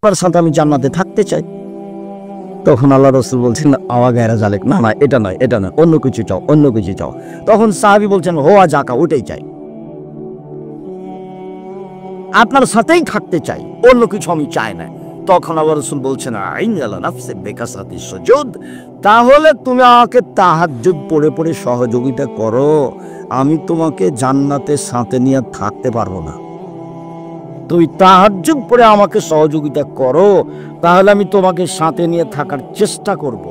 আপনার সাথে আমি জান্নাতে থাকতে চাই। তখন আল্লাহ রাসূল বলছেন আওয়া গায়রা জালেক, না না এটা নয়, এটা নয়, অন্য কিছু চাও, অন্য কিছু চাও। তখন সাহাবী বলছেন হোয়া জাকা, ওটাই চাই, আপনার সাথেই থাকতে চাই, অন্য কিছু আমি চাই না। তখন আল্লাহ রাসূল বলছেন আইন আলা নাফসি বিকাসাতি সুজুদ, তাহলে তুমি আমাকে তাহাজ্জুদ পড়ে পড়ে সহযোগিতা করো, আমি তোমাকে জান্নাতের সাথে নিয়ে থাকতে পারবো না। তুমি তাহাজ্জুদ পড়ে আমাকে সহযোগিতা করো, তাহলে আমি তোমাকে সাথে নিয়ে থাকার চেষ্টা করব।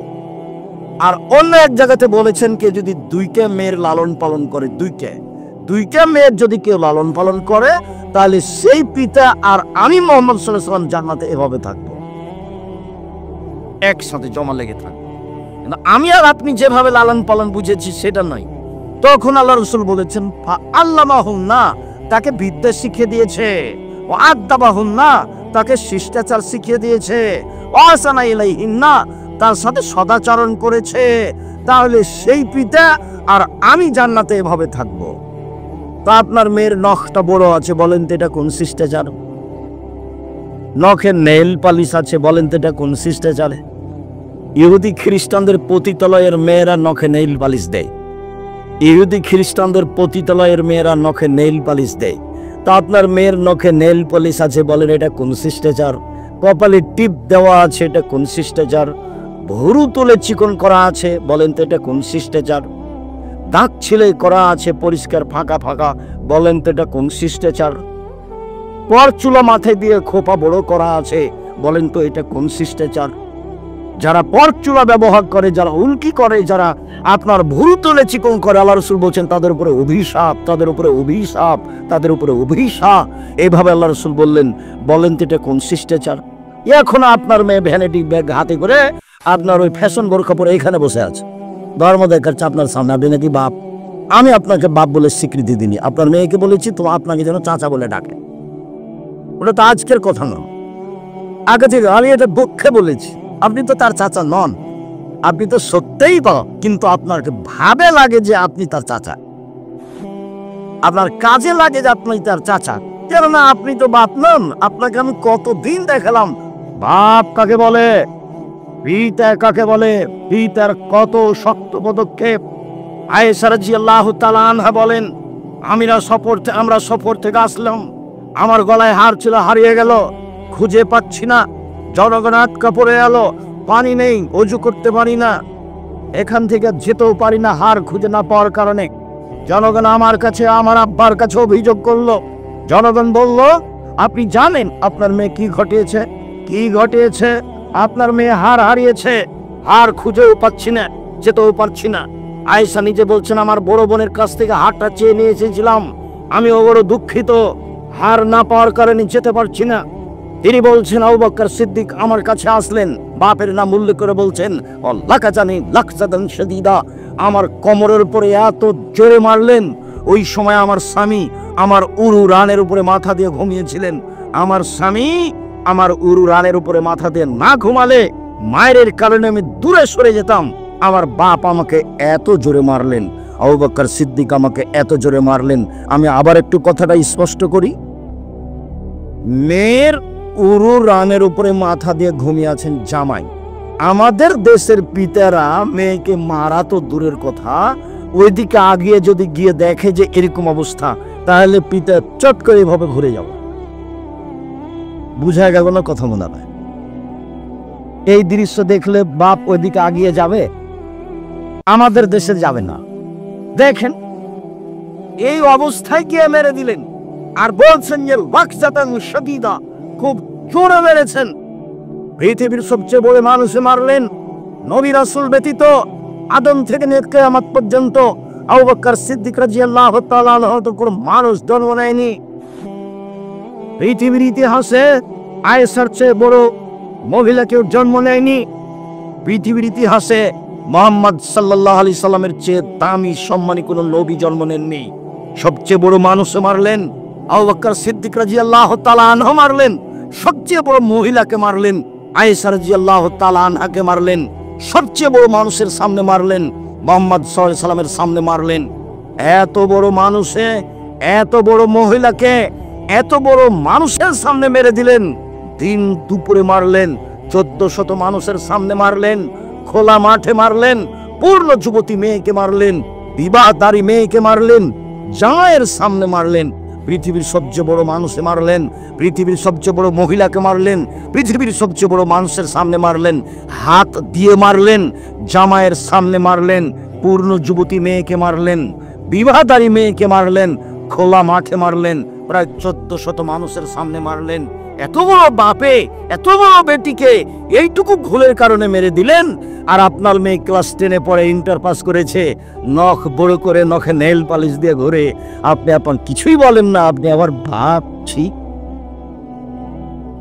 আর অন্য এক জায়গাতে বলেছেন কে যদি দুইটা মেয়ের লালন পালন করে, দুইটা মেয়ের যদি কেউ লালন পালন করে, তাহলে সেই পিতা আর আমি মুহাম্মদ সাল্লাল্লাহু আলাইহি ওয়াসাল্লাম জান্নাতে এভাবে থাকবো, একসাথে জমা লেগে থাকবো। কিন্তু আমি আর আপনি যেভাবে লালন পালন বুঝেছি সেটা নয়। তখন আল্লাহ রাসূল বলেছেন আল্লামাহুন্না, তাকে বিদ্যা শিখিয়ে দিয়েছে, ও আদাবাহুন্না, তাকে শিষ্টাচার শিখিয়ে দিয়েছে, ওয়াসানা ইলাইহিন্না, তার সাথে সদাচরণ করেছে, তাহলে সেই পিতা আর আমি জান্নাতে এভাবে থাকবো। তা আপনার মেয়ের নখটা বড় আছে, বলেন তো এটা কোন শিষ্টাচার? নখের নেল পালিশ আছে, বলেন তো এটা কোন শিষ্টাচারে? ইহুদি খ্রিস্টানদের পতিতালয়ের মেয়েরা নখে নেইল পালিশ দেয়, ইহুদি খ্রিস্টানদের পতিতালয়ের মেয়েরা নখে নেইল পালিশ দেয়। তা আপনার মেয়ের নখে নেইল পালিশ আছে, বলেন এটা কোন শিষ্টাচার? কপালে টিপ দেওয়া আছে, এটা কোন শিষ্টাচার? ভুরু তুলে চিকন করা আছে, বলেন তো এটা কোন শিষ্টাচার? দাঁত ছিলে করা আছে পরিষ্কার ফাঁকা ফাঁকা, বলেন তো এটা কোন শিষ্টাচার? পর চুলা মাথায় দিয়ে খোপা বড় করা আছে, বলেন তো এটা কোন শিষ্টাচার? যারা পর চুলা ব্যবহার করে, যারা উল্কি করে, যারা আপনার ভুরু তুলে চিকন করে, আল্লাহ রাসূল বলছেন তাদের উপরে অভিশাপ, তাদের উপরে অভিশাপ, তাদের উপরে অভিশাপ। এইভাবে আল্লাহ রাসূল বললেন, বলেন তো এটা কোন শিষ্টাচার? এখন আপনার মেয়ে ভ্যানিটি ব্যাগ হাতে করে আপনার ওই ফ্যাশন বোরখা পরে এখানে বসে আছে, ধর্ম দেখাচ্ছে আপনার সামনে, আপনি নাকি বাপ। আমি আপনাকে বাপ বলে স্বীকৃতি দিনি, আপনার মেয়েকে বলেছি তো আপনাকে যেন চাচা বলে ডাকে। ওটা তো আজকের কথা নয়, আগে থেকে আমি এটা দুঃখে বলেছি। আপনি তো তার চাচা নন, আপনি তো সত্যিই বাপ, কিন্তু আপনাকে ভাবে লাগে যে আপনি তার চাচা, আপনার কাজে লাগে যে আপনি তার চাচা, কেননা আপনি তো বাপ নন। আপনাকে আমি কতদিন দেখালাম বাপ কাকে বলে, পিতা কাকে বলে, পিতার কত শক্ত পদক্ষেপ। আয়েশা রাদিয়াল্লাহু তাআলা আনহা বলেন, আমরা সফর থেকে আসলাম, আমার গলায় হার ছিল, হারিয়ে গেল, খুঁজে পাচ্ছি না, জনগণ আটকা পড়ে গেল, পানি নেই, ওযু করতে পারি না, এখান থেকে যেতেও পারি না হার খুঁজে না পাওয়ার কারণে। জনগণ আমার কাছে, আমার আব্বার কাছে অভিযোগ করলো। জনগণ বলল, আপনি জানেন আপনার মেয়ে কি ঘটিয়েছে? কি ঘটিয়েছে? আপনার মেয়ে হার হারিয়েছে, হার খুঁজেও পাচ্ছি না, যেতেও পারছি না। আয়েশা নিজে বলছেন, আমার বড় বোনের কাছ থেকে হারটা চেয়ে নিয়ে এসেছিলাম, আমিও বড় দুঃখিত, হার না পাওয়ার কারণে যেতে পারছি না। তিনি বলছেন, আবু বকর সিদ্দিক আমার কাছে আসলেন, বাপের নাম উল্লেখ করে বলছেন, লাকাজানি লাকজাদান শাদীদা, আমার কোমরের উপরে এত জোরে মারলেন। ওই সময় আমার স্বামী আমার উরু রানের উপরে মাথা দিয়ে ঘুমিয়েছিলেন। আমার স্বামী আমার উরু রানের উপরে মাথা দিয়ে না ঘুমালে মায়ের কারণে আমি দূরে সরে যেতাম। আমার বাপ আমাকে এত জোরে মারলেন, আবু বকর সিদ্দিক আমাকে এত জোরে মারলেন। আমি আবার একটু কথাটা স্পষ্ট করি, মেয়ের উরু রানের উপরে মাথা দিয়ে ঘুমিয়ে আছেন জামাই। আমাদের দেশের পিতারা মেয়েকে মারা তো দূরের কথা, ওইদিকে আগিয়ে যদি গিয়ে দেখে যে এরকম অবস্থা, তাহলে পিতা চট করে এভাবে ঘুরে যাবে। বুঝা গেল না কথা? মনে হয় এই দৃশ্য দেখলে বাপ ওইদিকে আগিয়ে যাবে? আমাদের দেশে যাবে না। দেখেন এই অবস্থায় গিয়ে মেরে দিলেন, আর বলছেন যে ওয়াকজাতান শাদীদা, খুব জোরে মেরেছেন। পৃথিবীর সবচেয়ে বড় মানুষে মারলেন, নবী রাসূল ব্যতীত আদম থেকে নিয়ে কিয়ামত পর্যন্ত আবু বকর সিদ্দিক রাদিয়াল্লাহু তাআলা আনহু তো কোনো মানুষ জন্ম নেয়নি। পৃথিবীর ইতিহাসে আয়েশার চেয়ে বড় মহিলা কেউ জন্ম নেয়নি। পৃথিবীর ইতিহাসে মুহাম্মদ সাল্লাল্লাহু আলাইহি সাল্লামের চেয়ে দামি সম্মানী কোনো নবী জন্ম নেননি। সবচেয়ে বড় মানুষে মারলেন, আবু বকর সিদ্দিক রাদিয়াল্লাহু তাআলা আনহু মারলেন। সবচেয়ে বড় মহিলাকে মারলেন, আয়েশা রাদিয়াল্লাহু তাআলা আনহাকে মারলেন। সবচেয়ে বড় মানুষের সামনে মারলেন, মুহাম্মদ সাল্লাল্লাহু আলাইহি সাল্লামের সামনে মারলেন। এত বড় মানুষে, এত বড় মহিলাকে এত বড় মানুষের সামনে মেরে দিলেন। দিন দুপুরে মারলেন, 1400 মানুষের সামনে মারলেন, খোলা মাঠে মারলেন, পূর্ণ যুবতী মেয়েকে মারলেন, বিবাহদারী মেয়েকে মারলেন, জায়ের সামনে মারলেন, পৃথিবীর সবচেয়ে বড় মানুষে মারলেন, পৃথিবীর সবচেয়ে বড় মহিলাকে মারলেন, পৃথিবীর সবচেয়ে বড় মানুষের সামনে মারলেন, হাত দিয়ে মারলেন, জামাইয়ের সামনে মারলেন, পূর্ণ যুবতী মেয়েকে মারলেন, বিবাহদারী মেয়েকে মারলেন, খোলা মাঠে মারলেন, প্রায় 1400 মানুষের সামনে মারলেন। এত বড় বাপে এত বড় বেটিকে এইটুকু ভুলের কারণে মেরে দিলেন। আর আপনার মেয়ে ক্লাস 10-এ পড়ে, ইন্টার পাস করেছে, নখ বড় করে নখে নেল পালিশ দিয়ে ঘুরে, আপনি কিছুই বলেন না, আপনি আবার ভাবছি।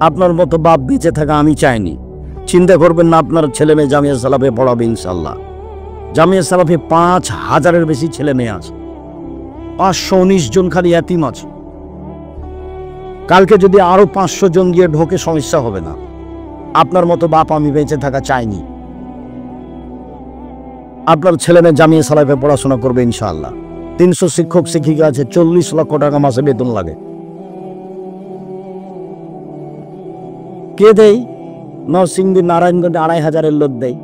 আপনার মতো বাপ বেঁচে থাকা আমি চাইনি। চিন্তা করবেন না, আপনার ছেলে মেয়ে জামিয়া সালাফে পড়াবে ইনশাল্লাহ। জামিয়া সালাফে 5000-এর বেশি ছেলে মেয়ে আছে, 519 জন খালি এতিম আছে। কালকে যদি আরো 500 জন গিয়ে ঢোকে, সমস্যা হবে না। আপনার মতো বাপ আমি বেঁচে থাকা চাইনি। আপনার ছেলে মেয়ে জামিয়া সালাফে পড়াশোনা করবে ইনশাআল্লাহ। 300 শিক্ষক শিক্ষিকা আছে, 40 লক্ষ টাকা মাসে বেতন লাগে। কে দেয়? নরসিংদী নারায়ণগঞ্জে 2500-এর লোক দেয়।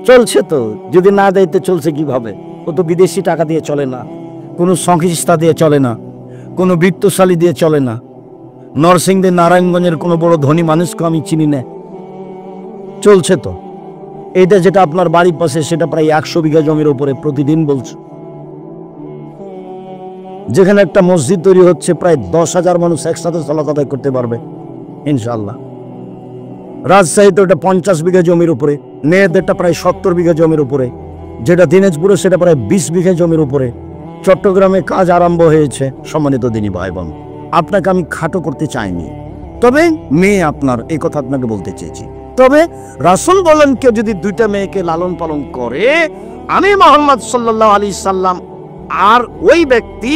চলছে তো, যদি না দেয় তো চলছে কিভাবে? ও তো বিদেশি টাকা দিয়ে চলে না, কোনো সংস্থা দিয়ে চলে না, কোনো বিত্তশালী দিয়ে চলে না। নরসিংদী নারায়ণগঞ্জের কোনো বড় ধনী মানুষকে আমি চিনি না, চলছে তো। এটা যেটা আপনার বাড়ির পাশে, সেটা প্রায় 100 বিঘা জমির উপরে প্রতিদিন বলছে। যেখানে একটা মসজিদ তৈরি হচ্ছে, প্রায় 10,000 মানুষ একসাথে সালাত আদায় করতে পারবে ইনশাআল্লাহ। রাজশাহীতে ওটা 50 বিঘা জমির উপরে, মেয়েদেরটা প্রায় 70 বিঘা জমির উপরে, যেটা দিনাজপুরে সেটা প্রায় 20 বিঘা জমির উপরে। চট্টগ্রামে কাজ আরম্ভ হয়েছে। সম্মানিত দিনী ভাই বোন, আপনাকে আমি খাটো করতে চাইনি, তবে মেয়ে আপনার, এই কথা আপনাকে বলতে চেয়েছি। তবে রাসূল বলেন, কেউ যদি 2টা মেয়েকে লালন পালন করে, আমি মুহাম্মদ সাল্লাল্লাহু আলাইহি সাল্লাম আর ওই ব্যক্তি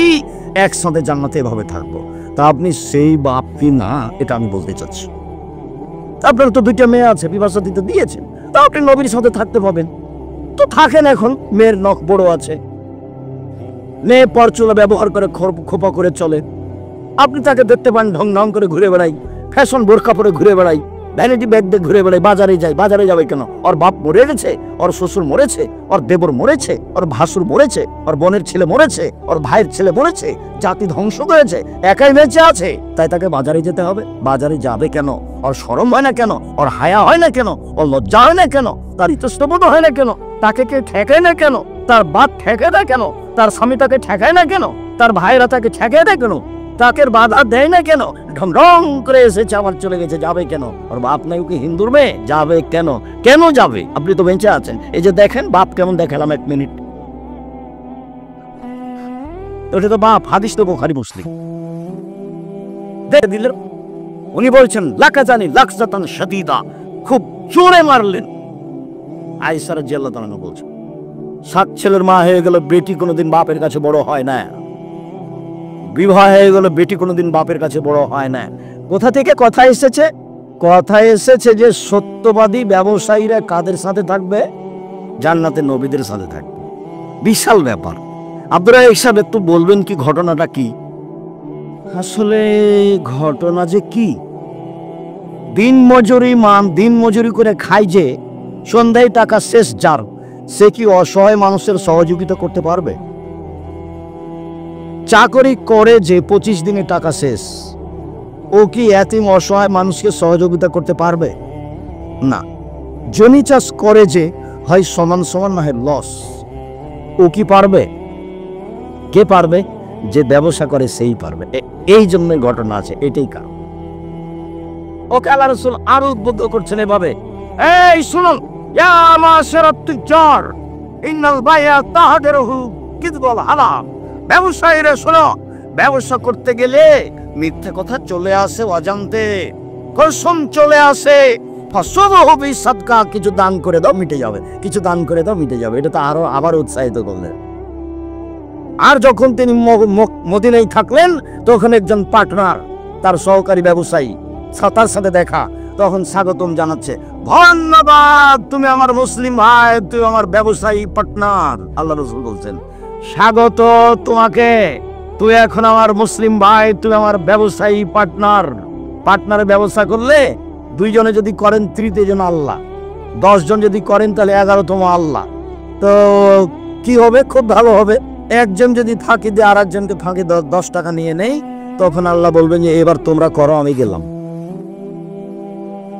একসাথে জান্নাতে এভাবে থাকবো। তা আপনি সেই বাপ কি না, এটা আমি বলতে চাচ্ছি। আপনার তো 2টা মেয়ে আছে, বিবাহ দিতে দিয়েছেন, তা আপনি নবীর সাথে থাকতে পাবেন তো থাকেন। এখন মেয়ের নখ বড় আছে, মেয়ে পরচুলা ব্যবহার করে, খোপা করে চলে, আপনি তাকে দেখতে পান ঢং ঢং করে ঘুরে বেড়াই, ফ্যাশন বোরকা পরে ঘুরে বেড়াই, ভ্যানিটি ব্যাগ দিয়ে ঘুরে বেড়াই, বাজারে যায়। বাজারে যাবে কেন? ওর বাপ মরে গেছে, ওর শ্বশুর মরেছে, ওর দেবর মরেছে, ওর ভাসুর মরেছে, ওর বোনের ছেলে মরেছে, ওর ভাইয়ের ছেলে মরেছে, জাতি ধ্বংস করেছে, একাই বেঁচে আছে, তাই তাকে বাজারে যেতে হবে। বাজারে যাবে কেন? ওর শরম হয় না কেন? ওর হায়া হয় না কেন? ওর লজ্জা হয় না কেন? তার ইতস্তবোধ হয় না কেন? তাকে কে ঠেকায় না কেন? তার বাপ ঠেকায় না কেন? তার স্বামী তাকে ঠেকায় না কেন? তার ভাইরা তাকে ঠেকায় না কেন? তাকে বাধা দেয় না কেন? ঢং ঢং করে এসেছে, আবার চলে গেছে, যাবে কেন? ওর বাপ নাই কি হিন্দুর মেয়ে? যাবে কেন? কেন যাবে? আপনি তো বেঁচে আছেন। এই যে দেখেন বাপ কেমন দেখালাম, 1 মিনিট। ওটা তো বাপ, হাদিস তো বুখারী মুসলিম দেখে দিলেন। উনি বলছেন লাকাজানি লাকজাতান শাদীদা, খুব জোরে মারলেন। আয়েশা রাদিয়াল্লাহু তাআলা বলছেন, 7 ছেলের মা হয়ে গেল, বেটি কোনোদিন বাপের কাছে বড় হয় না। বিবাহ হয়ে গেল, বেটি কোনোদিন বাপের কাছে বড় হয় না। কোথা থেকে কথা এসেছে? কথা এসেছে যে সত্যবাদী ব্যবসায়ীরা কাদের সাথে থাকবে? জান্নাতে নবীদের সাথে থাকবে। বিশাল ব্যাপার। আপনারা এইসব একটু বলবেন কি ঘটনাটা কি? আসলে ঘটনা যে কি, দিন মজুরি করে খায় যে, সন্ধ্যায় টাকা শেষ যার, সে কি অসহায় মানুষের সহযোগিতা করতে পারবে? চাকরি করে যে 25 দিনে টাকা শেষ, ও কি এতিম অসহায় মানুষকে সহযোগিতা করতে পারবে? না। জমি চাষ করে যে, হয় সমান সমান না হয় লস, ও কি পারবে? কে পারবে? যে ব্যবসা করে সেই পারবে। এই জন্য ঘটনা আছে, এটাই কারণ। ওকে আল্লাহ রাসূল আরো উদ্বুদ্ধ করছেন এভাবে, এই শুনুন, ইয়া মাশারাত তুজার ইন্নাল বাইয়া তাহদিরহু কিদবুল হালাল। ব্যবসায়ীরা শোনো, ব্যবসা করতে গেলে মিথ্যা কথা চলে আসে অজান্তে, কসম চলে আসে। ফাসুবহু বিসাদকা, কিছু দান করে দাও মিটে যাবে, কিছু দান করে দাও মিটে যাবে। এটা তো আবার উৎসাহিত করলেন। আর যখন তিনি মদিনায় থাকলেন, তখন একজন পার্টনার, তার সহকারী ব্যবসায়ী, তার সাথে দেখা, তখন স্বাগতম জানাচ্ছে, ধন্যবাদ, তুমি আমার মুসলিম ভাই, তুমি আমার ব্যবসায়ী পার্টনার। আল্লাহ রাসূল বলছেন, স্বাগত তোমাকে, তুই এখন আমার মুসলিম ভাই, তুই আমার ব্যবসায়ী পার্টনার। পার্টনারের ব্যবস্থা করলে 2 জনে যদি করেন 3 জন আল্লাহ, 10 জন যদি করেন তাহলে 11তম আল্লাহ। তো কি হবে? খুব ভালো হবে। একজন যদি ফাঁকি দিয়ে আর একজনকে ফাঁকি 10 টাকা নিয়ে নেই, তখন আল্লাহ বলবেন যে এবার তোমরা করো, আমি গেলাম।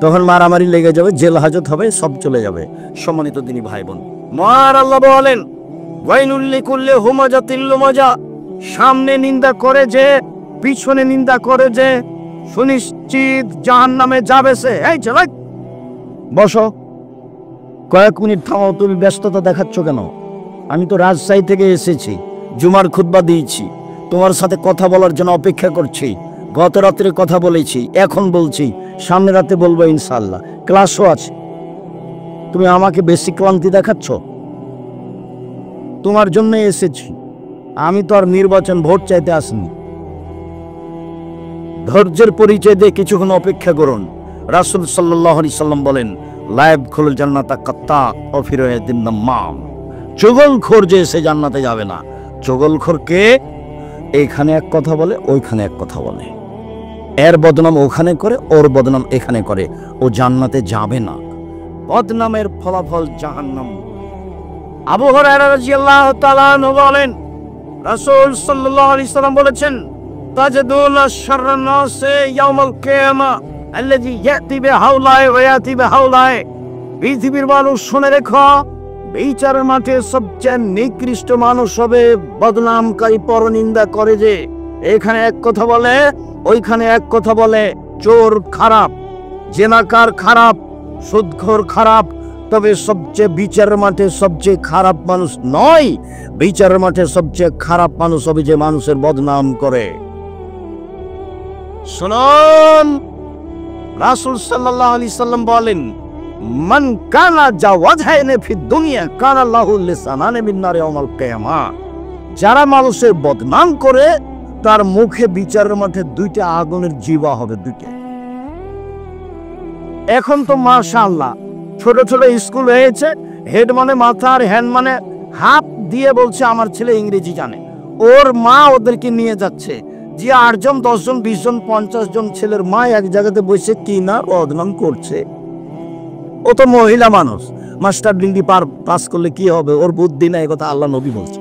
তখন মারামারি লেগে যাবে, জেল হাজত হবে, সব চলে যাবে। সম্মানিত দিনী ভাই বোন, মহান আল্লাহ বলেন ওয়াইলুল লিকুল্লি হুমাজাতিল লুমাজা, সামনে নিন্দা করে যে, পিছনে নিন্দা করে যে, সুনিশ্চিত জাহান্নামে যাবে সে। এই চলে বসো, কয়েক মিনিট থামাও। তুমি ব্যস্ততা দেখাচ্ছ কেন? আমি তো রাজশাহী থেকে এসেছি, জুমার খুতবা দিয়েছি, তোমার সাথে কথা বলার জন্য অপেক্ষা করছি। গত রাত্রে কথা বলেছি, এখন বলছি, সামনে রাতে বলবো ইনশাআল্লাহ। ক্লাসও আছে। তুমি আমাকে বেশি ক্লান্তি দেখাচ্ছ? তোমার জন্য এসেছি, আমি তো আর নির্বাচন ভোট চাইতে আসিনি। ধৈর্যের পরিচয় দিয়ে কিছুক্ষণ অপেক্ষা করুন। রাসূল সাল্লাল্লাহু আলাইহি সাল্লাম বলেন লাইব খুলুল জান্নাতা কাত্তা অফিরুদ্দিন নাম্মাম, চগলখোর যে সে জান্নাতে যাবে না। চগলখোরকে এইখানে এক কথা বলে, ওইখানে এক কথা বলে, এর বদনাম ওখানে করে, ওর বদনাম এখানে করে, ও জান্নাতে যাবে না। বদনামের ফলাফল জাহান্নাম। আবু হুরায়রা রাদিয়াল্লাহু তাআলা আনহু বলেন রাসূল সাল্লাল্লাহু আলাইহি সাল্লাম বলেছেন তাজদুল শাররান নাসি ইয়াউমুল কিয়ামা আল্লাযী ইয়াতি বিহাউলাই ওয়া ইয়াতি বিহাউলাই। পৃথিবীর মানুষ শুনে রেখো, বিচারের মাঠে সবচেয়ে নিকৃষ্ট মানুষ হবে বদনামকারী, পরনিন্দা করে যে। এখানে এক কথা বলে, ওইখানে এক কথা বলে। চোর খারাপ, জেনাকার খারাপ, সুদখোর খারাপ, তবে সবচেয়ে বিচারের মাঠে সবচেয়ে খারাপ মানুষ নয়। বিচারের মাঠে সবচেয়ে খারাপ মানুষ হবে যে মানুষের বদনাম করে। শুনুন, রাসূল সাল্লাল্লাহু আলাইহি সাল্লাম বলেন মান কানা জাওয়াজহাইনে ফিদ দুনিয়া কানা লাহু লিসানানে মিন নারি ইয়াউমাল কিয়ামা। যারা মানুষের বদনাম করে তার মুখে বিচারের মাঠে 2টা আগুনের জিহ্বা হবে, 2টা। এখন তো মাশাআল্লাহ ছোট ছোট স্কুল হয়েছে, হেড মানে মাথা আর হ্যান্ড মানে হাত দিয়ে বলছে আমার ছেলে ইংরেজি জানে। ওর মা ওদেরকে নিয়ে যাচ্ছে, যে 8 জন 10 জন 20 জন 50 জন ছেলের মা এক জায়গাতে বসে কি না বদনাম করছে। ও তো মহিলা মানুষ, মাস্টার ডিগ্রি পাস করলে কি হবে, ওর বুদ্ধি নাই, কথা আল্লাহ নবী বলছে।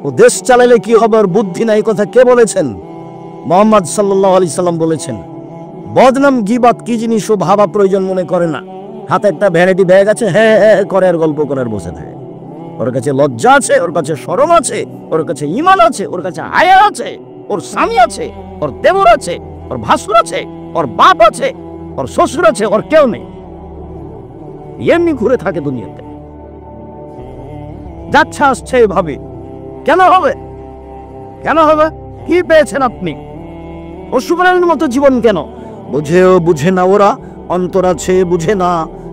ও দেশ চালালে কি হবে, ওর বুদ্ধি নাই, কথা কে বলেছেন? মুহাম্মদ সাল্লাল্লাহু আলাইহি সাল্লাম বলেছেন। বদনাম গীবাত কি জিনিস ও ভাবা প্রয়োজন মনে করে না। হাতে একটা ভ্যানিটি ব্যাগ আছে, হ্যাঁ হ্যাঁ করে আর গল্প করার বসে থাকে। ওর কাছে লজ্জা আছে, ওর কাছে শরম আছে, ওর কাছে ঈমান আছে, ওর কাছে হায়া আছে, ওর স্বামী আছে, ওর দেবর আছে, ওর ভাসুর আছে, ওর বাপ আছে, ওর শ্বশুর আছে, ওর কেউ নেই। এমনি ঘুরে থাকে দুনিয়াতে, যাচ্ছে আসছে এভাবে। কেন হবে? কেন হবে? কি পেয়েছেন আপনি? অসুবিধার মতো জীবন কেন? বুঝেও বুঝে না ওরা, অন্তর আছে বুঝে না,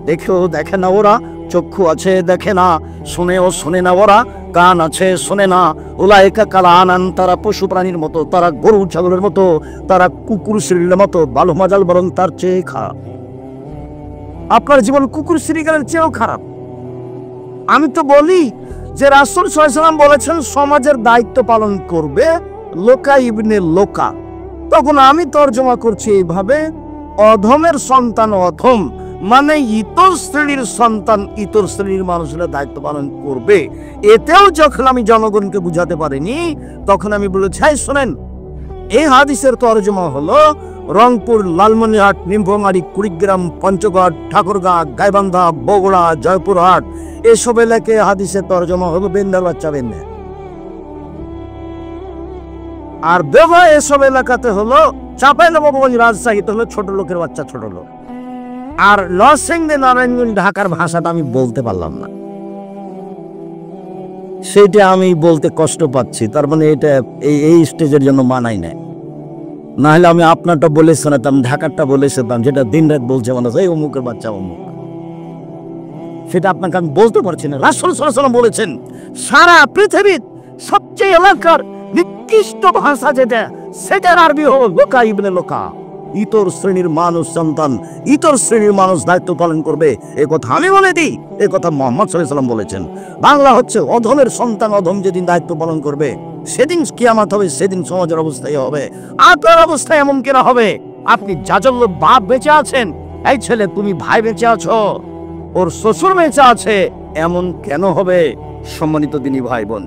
দেখেও দেখে না ওরা, চক্ষু আছে দেখে না, শুনেও শুনে না ওরা, কান আছে শুনে না। উলাইকা কালানান, তারা পশু প্রাণীর মতো, তারা গরু ছাগলের মতো, তারা কুকুর শ্রীর মতো, ভালো মজাল বরং তার চেয়ে খারাপ। আপনার জীবন কুকুর শ্রীগালের চেয়েও খারাপ। আমি তো বলি যে রাসূল সাল্লাল্লাহু আলাইহি ওয়াসাল্লাম বলেছেন সমাজের দায়িত্ব পালন করবে লোকা ইবনে লোকা। তখন আমি তর্জমা করছি এইভাবে, অধমের সন্তান অধম মানে ইতর শ্রেণীর সন্তান ইতর শ্রেণীর মানুষের দায়িত্ব পালন করবে। এতেও যখন আমি জনগণকে বুঝাতে পারিনি, তখন আমি বলেছি শোনেন, এই হাদিসের তর্জমা হলো রংপুর, লালমনিরহাট, নিম্বমারি, কুড়িগ্রাম, পঞ্চগড়, ঠাকুরগাঁ, গাইবান্ধা, বগুড়া, জয়পুরহাট, এসব এলাকায় হাদিসের তর্জমা হলো বেন্দার বাচ্চা বেন্দা। আর বেবা এসব এলাকাতে হলো চাঁপাইনবাবগঞ্জ, রাজশাহীতে হলো ছোট লোকের বাচ্চা ছোট লোক। আর লসেংদে, নারায়ণগঞ্জ, ঢাকার ভাষাটা আমি বলতে পারলাম না, সেটা আমি বলতে কষ্ট পাচ্ছি। তার মানে এটা এই স্টেজের জন্য মানাই নাই। না হলে আমি আপনারটা বলে শোনাতাম, ঢাকারটা বলে শোনাতাম, যেটা দিন রাত বলছে মানুষ এই অমুকের বাচ্চা অমুক, সেটা আপনাকে আমি বলতে পারছি না। রাসূল সাল্লাল্লাহু আলাইহি ওয়াসাল্লাম বলেছেন সারা পৃথিবীর সবচেয়ে এলাকার নিকৃষ্ট ভাষা যেটা, সেটার আরবি হলো লোকা ইবনে লোকা। ইতর শ্রেণীর মানুষ সন্তান ইতর শ্রেণীর মানুষ দায়িত্ব পালন করবে, এ কথা আমি বলে দিই, এ কথা মুহাম্মদ সাল্লাল্লাহু আলাইহি ওয়াসাল্লাম বলেছেন। বাংলা হচ্ছে অধমের সন্তান অধম যেদিন দায়িত্ব পালন করবে, সেদিন কিয়ামত হবে, সেদিন সমাজের অবস্থায় হবে। আপনার অবস্থা এমন কেন হবে? আপনি জাজল্য বাপ বেঁচে আছেন, এই ছেলে তুমি ভাই বেঁচে আছো, ওর শ্বশুর বেঁচে আছে, এমন কেন হবে? সম্মানিত দিনী ভাই বোন,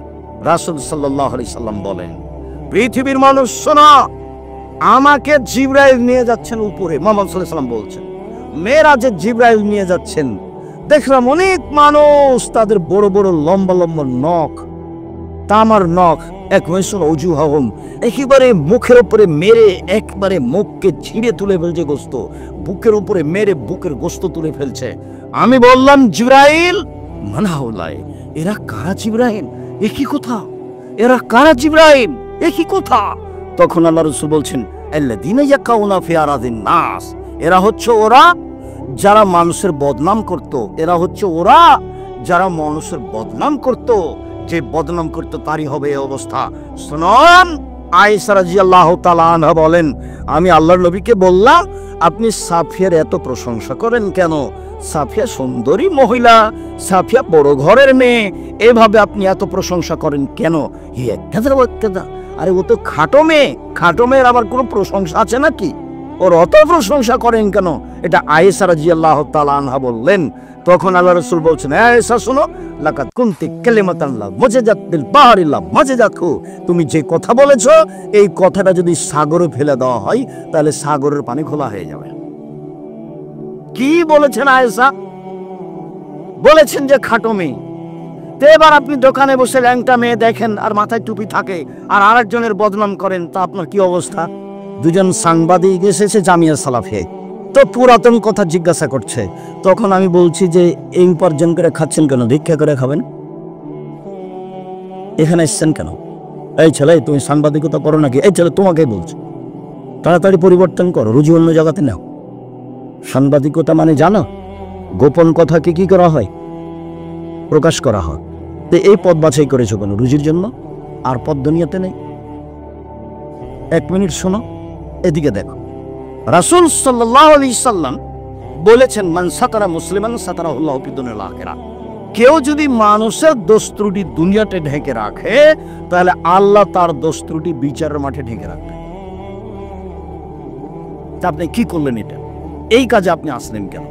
রাসূল সাল্লাল্লাহু আলাইহি সাল্লাম বলেন, পৃথিবীর মানুষ শোনো, আমাকে জিবরাইল নিয়ে যাচ্ছেন উপরে। মুহাম্মদ সাল্লাল্লাহু আলাইহি সাল্লাম বলছেন, মেরাজে জিবরাইল নিয়ে যাচ্ছেন, দেখলাম অনেক মানুষ, তাদের বড় বড় লম্বা লম্বা নখ, তামার নখ, এক মেসুর অজুহাহম, একেবারে মুখের উপরে মেরে একবারে মুখকে ছিঁড়ে তুলে ফেলছে গোস্ত, বুকের উপরে মেরে বুকের গোস্ত তুলে ফেলছে। আমি বললাম, জিবরাইল মানহাউলাই, এরা কারা জিবরাইল? একই কথা, এরা কারা জিবরাইল? একই কথা। তখন আল্লাহ রাসূল বলছেন, আল্লাযীনা ইয়াকাউনা ফি আরাদিন নাস, এরা হচ্ছে ওরা যারা মানুষের বদনাম করত, এরা হচ্ছে ওরা যারা মানুষের বদনাম করত, যে বদনাম করত তারই হবে এই অবস্থা। শুনুন, আয়েশা রাদিয়াল্লাহু তাআলা আনহা বলেন, আমি আল্লাহর নবীকে বললাম, আপনি সাফিয়ার এত প্রশংসা করেন কেন? সাফিয়া সুন্দরী মহিলা, সাফিয়া বড় ঘরের মেয়ে, এভাবে আপনি এত প্রশংসা করেন কেন? আরে ও তো খাটো মেয়ে, খাটো মেয়ের আবার কোনো প্রশংসা আছে নাকি? ওর অত প্রশংসা করেন কেন? এটা আয়েশা রাদিয়াল্লাহু তাআলা আনহা বললেন। তখন আল্লাহ রাসূল বলছেন, আয়েশা শোনো, লাকাদ কুনতি কালিমাতাল্লাহ মুজাজ্জাত বিল বাহরিল্লাহ মুজাজ্জাতহু, তুমি যে কথা বলেছো, এই কথাটা যদি সাগরে ফেলে দেওয়া হয় তাহলে সাগরের পানি খোলা হয়ে যাবে। কি বলেছেন আয়েশা? বলেছেন যে খাটো মেয়ে। তো এবার আপনি দোকানে বসে ল্যাংটা মেয়ে দেখেন আর মাথায় টুপি থাকে আর আরেকজনের বদনাম করেন, তা আপনার কি অবস্থা? দুজন সাংবাদিক এসেছে জামিয়া সালাফে, তো পুরাতন কথা জিজ্ঞাসা করছে। তখন আমি বলছি যে এই উপার্জন করে খাচ্ছেন কেন? ভিক্ষা করে খাবেন। এখানে এসছেন কেন? এই ছেলে, তুমি সাংবাদিকতা করো নাকি? এই ছেলে, তোমাকেই বলছি, তাড়াতাড়ি পরিবর্তন করো, রুজি অন্য জায়গাতে নাও। সাংবাদিকতা মানে জানো, গোপন কথাকে কি করা হয়? প্রকাশ করা হয়। তো এই পথ বাছাই করেছো কেন? রুজির জন্য? আর পথ দুনিয়াতে নেই। এক মিনিট শোনো, এদিকে দেখো, রাসূল সাল্লাল্লাহু আলাইহি সাল্লাম বলেছেন, মান সাতারা মুসলিমান সাতারাহুল্লাহু ফিদ দুনিয়াল আখিরাহ, কেউ যদি মানুষের দোষ ত্রুটি দুনিয়াতে ঢেকে রাখে, তাহলে আল্লাহ তার দোষ ত্রুটি বিচারের মাঠে ঢেকে রাখবে। তা আপনি কি করলেন? এটা এই কাজে আপনি আসলেন কেন?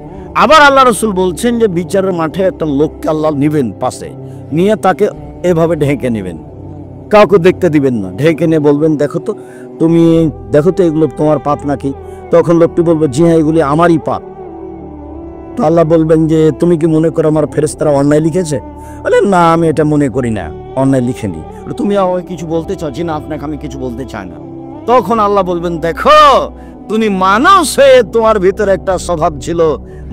আবার আল্লাহ রাসূল বলছেন যে বিচারের মাঠে একটা লোককে আল্লাহ নিবেন, পাশে নিয়ে তাকে এভাবে ঢেকে নেবেন, কাউকে দেখতে দিবেন না, ঢেকে নিয়ে বলবেন, দেখো তো, তুমি দেখো তো এগুলো তোমার পাপ নাকি? তখন লোকটি বলবে, জি হ্যাঁ, এগুলি আমারই পাপ। তো আল্লাহ বলবেন যে, তুমি কি মনে করো আমার ফেরেশতারা অন্যায় লিখেছে? বলে, না, আমি এটা মনে করি না, অন্যায় লিখেনি। তুমি আমাকে কিছু বলতে চাও? জি না, আপনাকে আমি কিছু বলতে চাই না। তখন আল্লাহ বলবেন, দেখো, তুমি মানুষ হয়ে তোমার ভিতরে একটা স্বভাব ছিল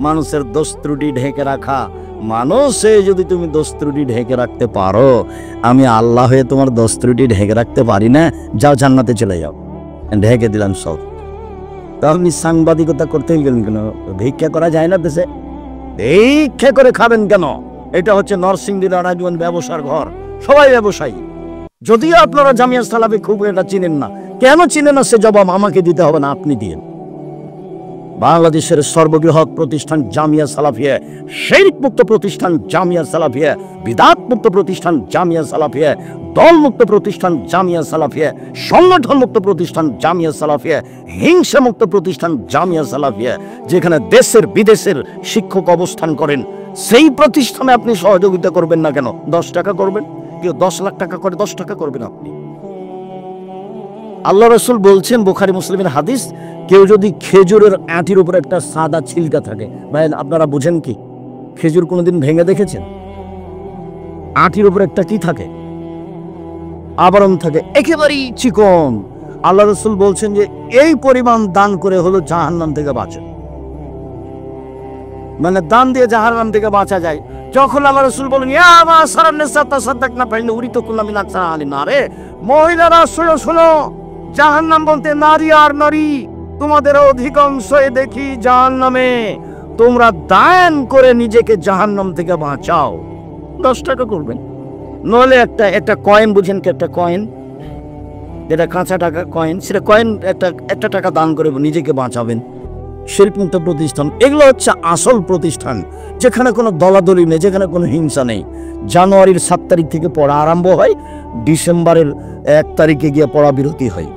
মানুষের দোষ ত্রুটি ঢেকে রাখা। মানুষ হয়ে যদি তুমি দোষ ত্রুটি ঢেকে রাখতে পারো, আমি আল্লাহ হয়ে তোমার দোষ ত্রুটি ঢেকে রাখতে পারি না, যাও জান্নাতে চলে যাও। ঢেকে দিলাম সব। তা আপনি সাংবাদিকতা করতে গেলেন কেন? ভিক্ষা করা যায় না দেশে? ভিক্ষা করে খাবেন কেন? এটা হচ্ছে নরসিংদীর আড়াইজুয়ান ব্যবসার ঘর, সবাই ব্যবসায়ী। যদিও আপনারা জামিয়া সালাফি খুব এটা চিনেন না, কেন চিনেন না সে জবাব আমাকে দিতে হবে না, আপনি দিন। বাংলাদেশের সর্ববৃহৎ প্রতিষ্ঠান জামিয়া সালাফিয়া, শিরক মুক্ত প্রতিষ্ঠান জামিয়া সালাফিয়া, বিদআত মুক্ত প্রতিষ্ঠান জামিয়া সালাফিয়া, দল মুক্ত প্রতিষ্ঠান জামিয়া সালাফিয়া, সংগঠন মুক্ত প্রতিষ্ঠান জামিয়া সালাফিয়া, হিংসা মুক্ত প্রতিষ্ঠান জামিয়া সালাফিয়া, যেখানে দেশের বিদেশের শিক্ষক অবস্থান করেন, সেই প্রতিষ্ঠানে আপনি সহযোগিতা করবেন না কেন? 10 টাকা করবেন, কেউ 10 লাখ টাকা করে 10 টাকা করবেন আপনি। আল্লাহ রাসূল বলছেন, বুখারী মুসলিমের হাদিস, কেউ যদি খেজুরের আঁটির উপর একটা সাদা ছিলকা থাকে, ভাই আপনারা বুঝেন কি? খেজুর কোনোদিন ভেঙে দেখেছেন? আঁটির উপর একটা কি থাকে? আবরণ থাকে, একেবারেই চিকন। আল্লাহ রাসূল বলছেন যে এই পরিমাণ দান করে হলো জাহান্নাম থেকে বাঁচে, মানে দান দিয়ে জাহান্নাম থেকে বাঁচা যায়। যখন আল্লাহ রাসূল বলেন, ইয়া মাশারান নিসা তাসাদদাকনা ফাইন্না উরিতুকুল্লা মিন আকসার আহলিন নার, মহিলারা শোনো শোনো, জাহান্নাম বলতে নারী আর নারী, তোমাদের অধিকাংশ দেখি জাহান্নামে, তোমরা দান করে নিজেকে জাহান্নাম থেকে বাঁচাও। 10 টাকা করবেন, নইলে একটা কয়েন, বুঝেন কি? একটা কয়েন, যেটা কাঁচা টাকা কয়েন, সেটা কয়েন একটা টাকা দান করে নিজেকে বাঁচাবেন। শিরক মুক্ত প্রতিষ্ঠান, এগুলো হচ্ছে আসল প্রতিষ্ঠান, যেখানে কোনো দলাদলি নেই, যেখানে কোনো হিংসা নেই। জানুয়ারির 7 তারিখ থেকে পড়া আরম্ভ হয়, ডিসেম্বরের 1 তারিখে গিয়ে পড়া বিরতি হয়,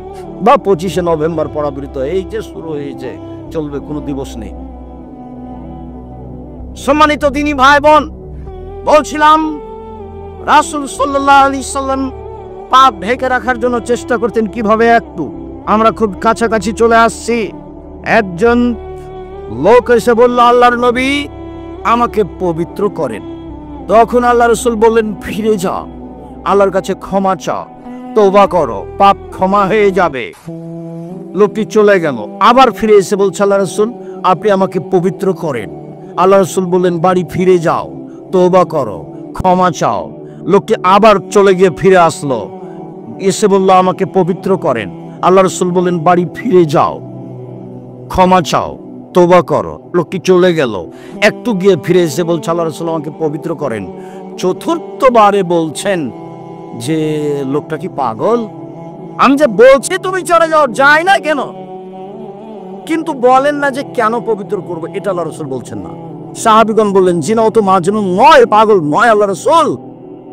বা 25শে নভেম্বর পড়া বিরতি হয়। এই যে শুরু হয়েছে, চলবে, কোনো দিবস নেই। সম্মানিত দিনী ভাই বোন, বলছিলাম রাসূল সাল্লাল্লাহু আলাইহি সাল্লাম পাপ ঢেকে রাখার জন্য চেষ্টা করতেন কিভাবে। একটু আমরা খুব কাছাকাছি চলে আসছি। একজন লোক এসে বলল, আল্লাহর নবী আমাকে পবিত্র করেন। তখন আল্লাহ রাসূল বললেন, ফিরে যাও, আল্লাহর কাছে ক্ষমা চাও, তওবা করো, পাপ ক্ষমা হয়ে যাবে। লোকটি চলে গেল। আবার ফিরে এসে বলছে, আল্লাহ রাসূল আপনি আমাকে পবিত্র করেন। আল্লাহ রাসূল বললেন, বাড়ি ফিরে যাও, তওবা করো, ক্ষমা চাও। লোকটি আবার চলে গিয়ে ফিরে আসলো, এসে বলল, আমাকে পবিত্র করেন। আল্লাহ রাসূল বললেন, বাড়ি ফিরে যাও, ক্ষমা চাও, তওবা করো। লোকটি চলে গেল। একটু গিয়ে ফিরে এসে বলছে, আল্লাহ রাসূল আমাকে পবিত্র করেন। চতুর্থবারে বলছেন যে লোকটা কি পাগল? আমি যে বলছি তুমি চলে যাও, যায় না কেন? কিন্তু বলেন না যে কেন পবিত্র করবো, এটা আল্লাহ রাসূল বলছেন না। সাহাবীগণ বললেন, জিনা ও তো মাজনুন নয়, পাগল নয় আল্লাহ রাসূল।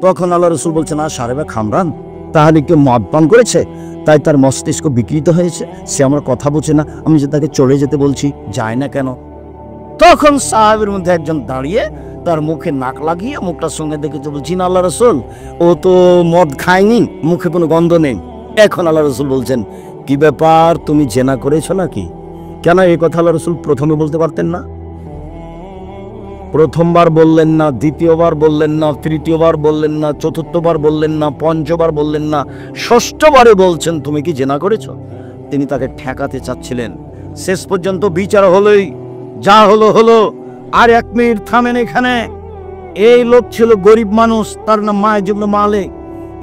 তখন আল্লাহ রাসূল বলছেন, না সারেবা খামরান, তাহলে কেউ মদ পান করেছে, তাই তার মস্তিষ্ক বিকৃত হয়েছে, সে আমার কথা বোঝে না, আমি যে তাকে চলে যেতে বলছি, যায় না কেন? তখন সাহাবীর মধ্যে একজন দাঁড়িয়ে তার মুখে নাক লাগিয়ে মুখটার সঙ্গে দেখেছে, বলছি না আল্লাহ রাসূল ও তো মদ খায়নি, মুখে কোনো গন্ধ নেই। এখন আল্লাহ রাসূল বলছেন, কি ব্যাপার, তুমি জেনা করেছো নাকি? কেন এই কথা আল্লাহ রাসূল প্রথমে বলতে পারতেন না? প্রথমবার বললেন না, দ্বিতীয়বার বললেন না, তৃতীয়বার বললেন না, চতুর্থবার বললেন না, পঞ্চমবার বললেন না, ষষ্ঠবারে বলছেন তুমি কি জেনা করেছো? তিনি তাকে ঠেকাতে চাচ্ছিলেন। শেষ পর্যন্ত বিচার হলোই, যা হলো হলো। আর 1 মিনিট থামেন এখানে। এই লোক ছিল গরিব মানুষ, তার নাম মাইজ ইবনে মালিক।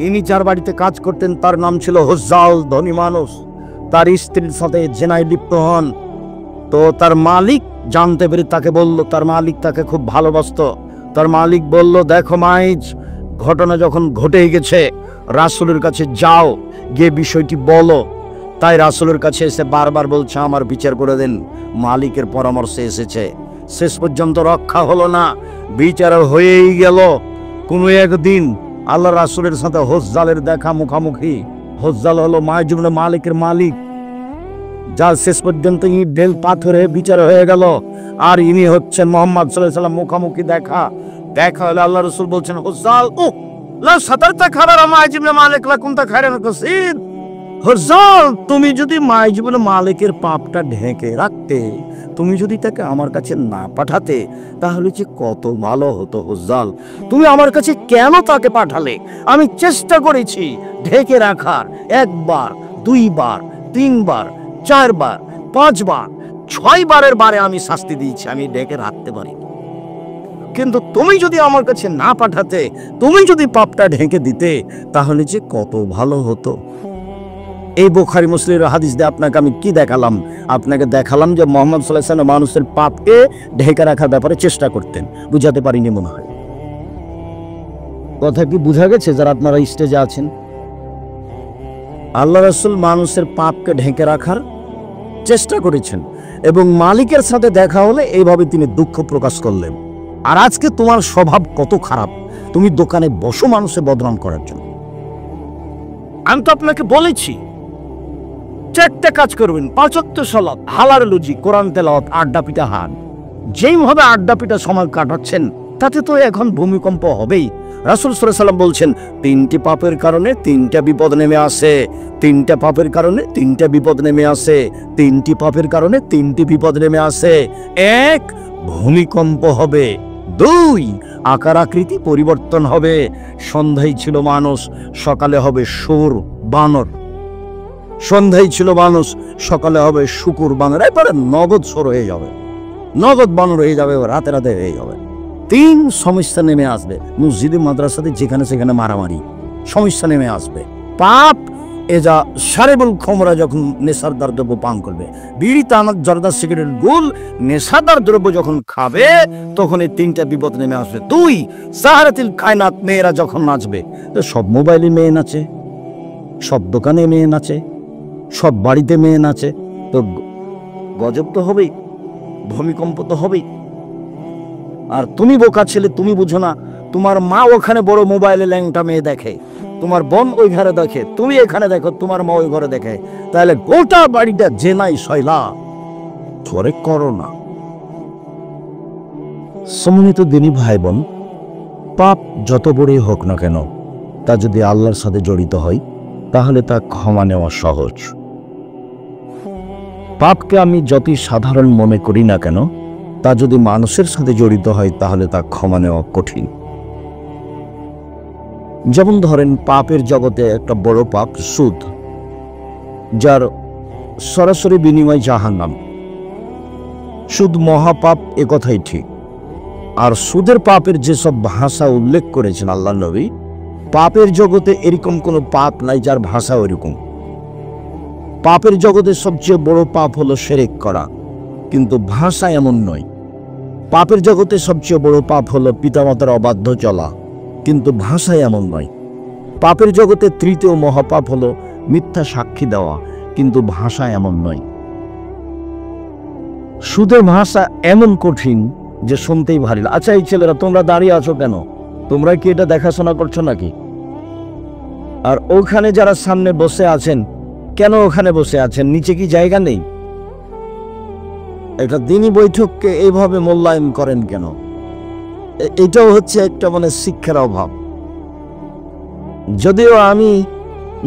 ইনি যার বাড়িতে কাজ করতেন তার নাম ছিল হুজ্জাল, ধনী মানুষ। তার স্ত্রীর সাথে জেনায় লিপ্ত হন। তো তার মালিক জানতে পেরে তাকে বলল, তার মালিক তাকে খুব ভালোবাসতো। তার মালিক বলল, দেখো মাইজ, ঘটনা যখন ঘটে গেছে রাসূলের কাছে যাও, গিয়ে বিষয়টি বলো। তাই রাসূলের কাছে এসে বারবার বলছে, আমার বিচার করে দেন। মালিকের পরামর্শে এসেছে, শেষ পর্যন্ত রক্ষা হলো না, বিচার হয়েই গেল। কোনো একদিন আল্লাহ রাসূলের সাথে হুজ্জালের দেখা মুখামুখি। হুজ্জাল হলো মাইজ ইবনে মালিকের মালিক, যার শেষ পর্যন্ত ইট ঢেল পাথরে বিচার হয়ে গেল। আর ইনি হচ্ছেন মুহাম্মদ সাল্লাল্লাহু আলাইহি ওয়াসাল্লাম। মুখামুখি দেখা হলে আল্লাহ রাসূল বলছেন, হুজ্জাল লা সাতারতা খাবারা মাইজ ইবনে মালিক লা কুনতা খায়রান কাসীর। হুজ্জাল, তুমি যদি মাইজ ইবনে মালিকের পাপটা ঢেকে রাখতে, তুমি যদি তাকে আমার কাছে না পাঠাতে, তাহলে যে কত ভালো হতো। হুজ্জাল, তুমি আমার কাছে কেন তাকে পাঠালে? আমি চেষ্টা করেছি ঢেকে রাখার, 1 বার, 2 বার, 3 বার, 4 বার, 5 বার, 6 বারের বারে আমি শাস্তি দিয়েছি, আমি ঢেকে রাখতে পারি। কিন্তু তুমি যদি আমার কাছে না পাঠাতে, তুমি যদি পাপটা ঢেকে দিতে, তাহলে যে কত ভালো হতো। এই বুখারী মুসলিমের হাদিস দিয়ে আপনাকে আমি কি দেখালাম? আপনাকে দেখালাম যে মুহাম্মদ সাল্লাল্লাহু আলাইহি ওয়াসাল্লাম মানুষের পাপকে ঢেকে রাখার ব্যাপারে চেষ্টা করতেন। বুঝাতে পারিনি মনে হয়। কথা কি বোঝা গেছে যারা আপনারা স্টেজে আছেন? আল্লাহ রাসূল মানুষের পাপকে ঢেকে রাখার চেষ্টা করেছেন, এবং মালিকের সাথে দেখা হলে এইভাবে তিনি দুঃখ প্রকাশ করলেন। আর আজকে তোমার স্বভাব কত খারাপ, তুমি দোকানে বসো মানুষের বদনাম করার জন্য। আমি তো আপনাকে বলেছি 4টা কাজ করবেন: 5 ওয়াক্ত সালাত, হালাল রুজি, কোরআন তেলাওয়াত, আড্ডা পিটা হান। যেইভাবে আড্ডা পিটা সময় কাটাচ্ছেন, তাতে তো এখন ভূমিকম্প হবেই। রাসূল সাল্লাল্লাহু আলাইহি ওয়াসাল্লাম বলছেন, 3টি পাপের কারণে 3টা বিপদ নেমে আসে, 3টা পাপের কারণে 3টা বিপদ নেমে আসে, 3টি পাপের কারণে 3টি বিপদ নেমে আসে। 1, ভূমিকম্প হবে। 2, আকার আকৃতি পরিবর্তন হবে। সন্ধ্যায় ছিল মানুষ, সকালে হবে সুর বানর। সন্ধ্যায় ছিল মানুষ, সকালে হবে শুকুর বানর। এবারে নগদ সর হয়ে যাবে, নগদ বানর হয়ে যাবে, রাতে রাতে হয়ে যাবে। 3, সমস্যা নেমে আসবে। মসজিদে মাদ্রাসাতে যেখানে সেখানে মারামারি, সমস্যা নেমে আসবে। পাপ এজা সারেবুল খমরা, যখন নেশাদার দ্রব্য পান করবে, বিড়ি, তামাক, জর্দা, সিগারেট, গুল, নেশাদার দ্রব্য যখন খাবে, তখন এই 3টা বিপদ নেমে আসবে। 2, সাহারাতিল কায়নাত, মেয়েরা যখন নাচবে। তো সব মোবাইলে মেয়ে নাচে, সব দোকানে মেয়ে নাচে, সব বাড়িতে মেয়ে নাচে, তো গজব তো হবেই, ভূমিকম্প তো হবেই। আর তুমি বোকা ছেলে, তুমি বুঝো না, তোমার মা ওখানে বড় মোবাইলে ল্যাংটা মেয়ে দেখে, তোমার বোন ওই ঘরে দেখে, তুমি এখানে দেখো, তোমার মা ওই ঘরে দেখে, তাহলে গোটা বাড়িটা জেনাই শয়লা ধরে করো না। সম্মানিত দিনী ভাই বোন, পাপ যত বড়ই হোক না কেন, তা যদি আল্লাহর সাথে জড়িত হয় তাহলে তা ক্ষমা নেওয়া সহজ। পাপকে আমি যতই সাধারণ মনে করি না কেন, তা যদি মানুষের সাথে জড়িত হয় তাহলে তা ক্ষমা নেওয়া কঠিন। যেমন ধরেন, পাপের জগতে একটা বড় পাপ সুদ, যার সরাসরি বিনিময় জাহান্নাম। সুদ মহাপাপ, এ কথাই ঠিক। আর সুদের পাপের যেসব ভাষা উল্লেখ করেছেন আল্লাহ নবী, পাপের জগতে এরকম কোনো পাপ নাই যার ভাষা ওইরকম। পাপের জগতে সবচেয়ে বড় পাপ হলো শিরক করা, কিন্তু ভাষা এমন নয়। পাপের জগতে সবচেয়ে বড় পাপ হলো পিতামাতার অবাধ্য চলা, কিন্তু ভাষায় এমন নয়। পাপের জগতে তৃতীয় মহাপাপ হলো মিথ্যা সাক্ষী দেওয়া, কিন্তু ভাষা এমন নয়। সুদের ভাষা এমন কঠিন যে শুনতেই ভারী লাগে। আচ্ছা, এই ছেলেরা তোমরা দাঁড়িয়ে আছো কেন? তোমরা কি এটা দেখাশোনা করছো নাকি? আর ওখানে যারা সামনে বসে আছেন, কেন ওখানে বসে আছেন? নিচে কি জায়গা নেই? একটা দিনী বৈঠককে এইভাবে মূল্যায়ন করেন কেন? এটাও হচ্ছে একটা শিক্ষার অভাব। যদিও আমি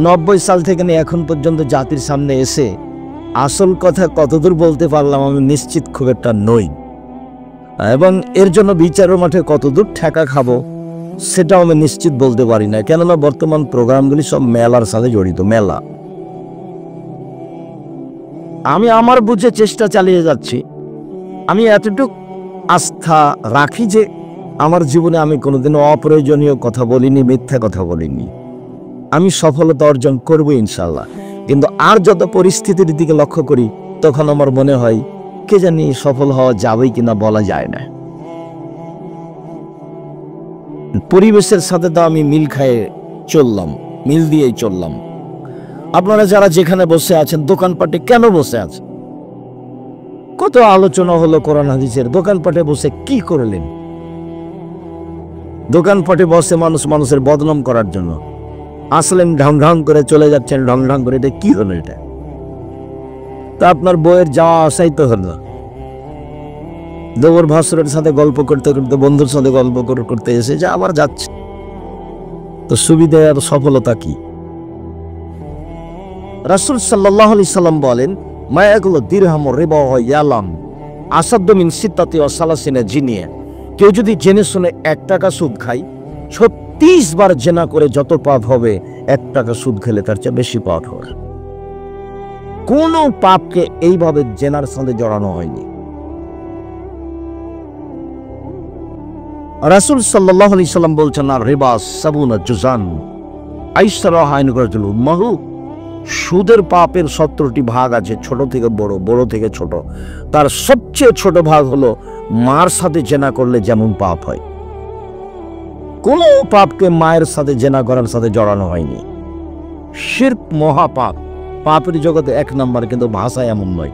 90 সাল থেকে নিয়ে এখন পর্যন্ত জাতির সামনে এসে আসল কথা কতদূর বলতে পারলাম আমি নিশ্চিত খুব একটা নই, এবং এর জন্য বিচারের মাঠে কতদূর ঠেকা খাবো সেটাও আমি নিশ্চিত বলতে পারি না। কেননা বর্তমান প্রোগ্রামগুলি সব মেলার সাথে জড়িত। মেলা, আমি আমার বুঝে চেষ্টা চালিয়ে যাচ্ছি। আমি এতটুকু আস্থা রাখি যে আমার জীবনে আমি কোনোদিনও অপ্রয়োজনীয় কথা বলিনি, মিথ্যা কথা বলিনি। আমি সফলতা অর্জন করব ইনশাল্লাহ। কিন্তু আর যত পরিস্থিতির দিকে লক্ষ্য করি, তখন আমার মনে হয় কে জানি সফল হওয়া যাবেই কিনা বলা যায় না। পরিবেশের সাথে তো আমি মিল খায়ে চললাম, মিল দিয়েই চললাম। আপনারা যারা যেখানে বসে আছেন, দোকানপাটে কেন বসে আছেন? কত আলোচনা হলো কোরআন হাদিসের। দোকানপাটে বসে কি করলেন? দোকানপাটে বসে মানুষ মানুষের বদনাম করার জন্য আসলেন, ঢং ঢং করে চলে যাচ্ছেন, ঢং ঢং করে। এটা কি হলো? এটা তা আপনার বইয়ের যাওয়া আসাই তো হলো। দেবর ভাসুরের সাথে গল্প করতে করতে, বন্ধুর সাথে গল্প করতে এসে যে আবার যাচ্ছে, তো সুবিধা আর সফলতা কি? রাসূল সাল্লাল্লাহু আলাইহি সাল্লাম বলেন, মায়াগুলো দিরহাম রিবা ইয়ালাম আসাদ্দ মিন সিত্তাতি ওয়া সালাসিনা জিনিয়া। কেউ যদি জেনে শুনে 1 টাকা সুদ খায়, 36 বার জেনা করে যত পাপ হবে, 1 টাকা সুদ খেলে তার চেয়ে বেশি পাপ হবে। কোন পাপকে এইভাবে জেনার সাথে জড়ানো হয়নি। রাসূল সাল্লাল্লাহু আলাইহি সাল্লাম বলছেন, আর রিবা সাবুনা জুজান আইসারা হাইন রাজুল উম্মাহু। সুদের পাপের 17টি ভাগ আছে, ছোট থেকে বড়, বড় থেকে ছোট। তার সবচেয়ে ছোট ভাগ হলো মার সাথে জেনা করলে যেমন পাপ হয়। কোন পাপকে মায়ের সাথে জেনা করার সাথে জড়ানো হয়নি। শিরক মহাপাপ, পাপের জগতে 1 নম্বর, কিন্তু ভাষা এমন নয়।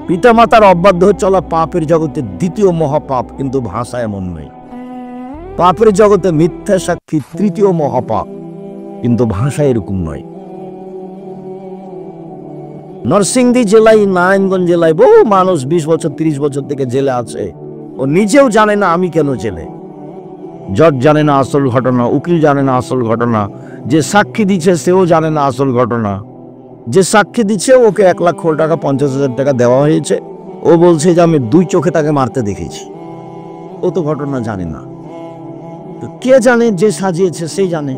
পিতামাতার অবাধ্য চলা পাপের জগতে 2য় মহাপাপ, কিন্তু ভাষা এমন নয়। পাপের জগতে মিথ্যা সাক্ষী 3য় মহাপাপ, কিন্তু ভাষা এরকম নয়। নরসিংদী জেলায়, নারায়ণগঞ্জ জেলায় বহু মানুষ 20 বছর 30 বছর থেকে জেলে আছে। ও নিজেও জানে না আমি কেন জেলে। জজ জানে না আসল ঘটনা, উকিল জানে না আসল ঘটনা, যে সাক্ষী দিচ্ছে সেও জানে না আসল ঘটনা। যে সাক্ষী দিচ্ছে ওকে 1 লাখ টাকা 50,000 টাকা দেওয়া হয়েছে, ও বলছে যে আমি 2 চোখে তাকে মারতে দেখেছি। ও তো ঘটনা জানে না। তো কে জানে? যে সাজিয়েছে সেই জানে।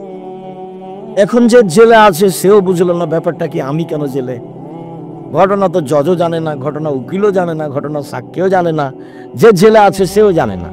এখন যে জেলে আছে সেও বুঝলো না ব্যাপারটা কি, আমি কেন জেলে। ঘটনা তো জজও জানে না, ঘটনা উকিলও জানে না, ঘটনা সাক্ষীও জানে না, যে জেলে আছে সেও জানে না।